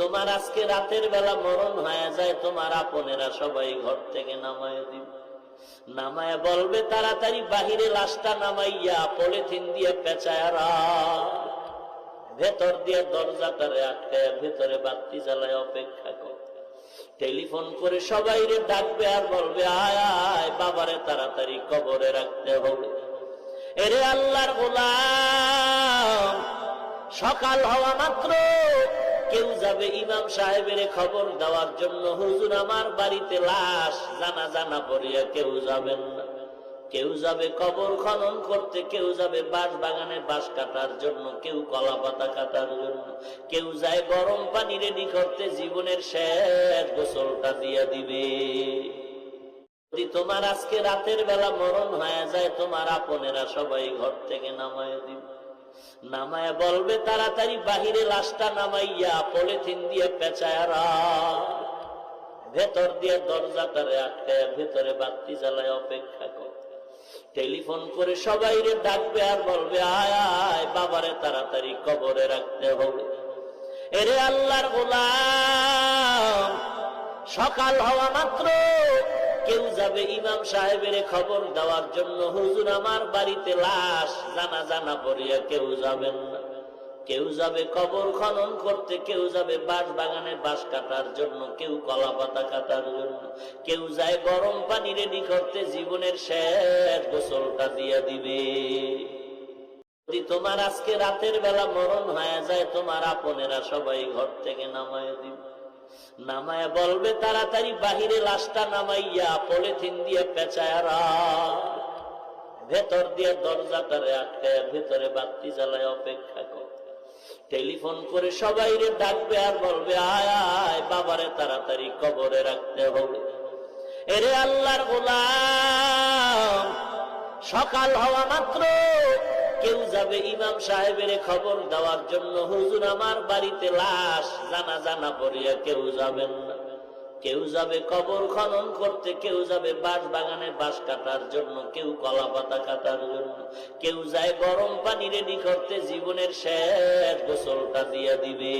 তোমার আজকে রাতের বেলা মরণ হয়ে যায়, তোমার আপনেরা সবাই ঘর থেকে নামায় দিবে, নামায় বলবে তাড়াতাড়ি বাহিরে লাশটা নামাইয়া পলিথিন দিয়ে পেঁচায় ভেতর দিয়ে দরজাটারে আটকায় ভেতরে বাতি জ্বালায় অপেক্ষা কর। টেলিফোন করে সবাই রে ডাকবে আর বলবে আয় আয় বাবারে তাড়াতাড়ি কবরে রাখতে হবে। এরে আল্লাহর গোলাম, সকাল হওয়া মাত্র কেউ যাবে ইমাম সাহেবের খবর দেওয়ার জন্য, হুজুর আমার বাড়িতে লাশ, জানাজা না পড়িয়া কেউ যাবেন না। কেউ যাবে কবর খনন করতে, কেউ যাবে বাঁশ বাগানে বাঁশ কাটার জন্য, কেউ কলা পাতা কাটার জন্য, কেউ যায় গরম পানি রেডি করতে, জীবনের শেষ গোসলটা দিয়ে দিবে। যদি তোমার আজকে রাতের বেলা মরণ হয়ে যায়, তোমার আপনেরা সবাই ঘর থেকে নামায় দিবে, নামায় বলবে তাড়াতাড়ি বাহিরে লাশটা নামাইয়া পলিথিন দিয়ে পেঁচায় ভেতর দিয়ে দরজাটারে আটকায় ভেতরে বাতি জ্বালায় অপেক্ষা কর। টেলিফোন করে সবাই রে ডাকবে আর বলবে আয় আয় বাবারে তাড়াতাড়ি কবরে রাখতে হবে। এরে আল্লাহর গোলাম, সকাল হওয়া মাত্র কেউ যাবে ইমাম সাহেবের খবর দেওয়ার জন্য, হুজুর আমার বাড়িতে লাশ, জানাজা না পড়িয়া কেউ যাবেন না। কেউ যাবে কবর খনন করতে, কেউ যাবে বাঁশ বাগানে বাঁশ কাটার জন্য, কেউ কলা পাতা কাটার জন্য, কেউ যায় গরম পানি রেডি করতে, জীবনের শেষ গোসলটা দিয়ে দিবে। যদি তোমার আজকে রাতের বেলা মরণ হয়ে যায়, তোমার আপনেরা সবাই ঘর থেকে নামায় দিবে, নামায় বলবে তাড়াতাড়ি বাহিরে লাশটা নামাইয়া পলিথিন দিয়ে পেঁচায় ভেতর দিয়ে দরজাটারে আটকায় ভেতরে বাতি জ্বালায় অপেক্ষা কর। টেলিফোন করে সবাই রে ডাকবে আর বলবে আয় আয় বাবারে তাড়াতাড়ি কবরে রাখতে হবে। এরে আল্লাহর গোলাম, সকাল হওয়া মাত্র কেউ যাবে ইমাম সাহেবের খবর দেওয়ার জন্য, হুজুর আমার বাড়িতে লাশ, জানাজা না পড়িয়া কেউ যাবেন না। কেউ যাবে কবর খনন করতে, কেউ যাবে বাঁশ বাগানে বাঁশ কাটার জন্য, কেউ কলা পাতা কাটার জন্য, কেউ যায় গরম পানি রেডি করতে, জীবনের শেষ গোসলটা দিয়ে দিবে।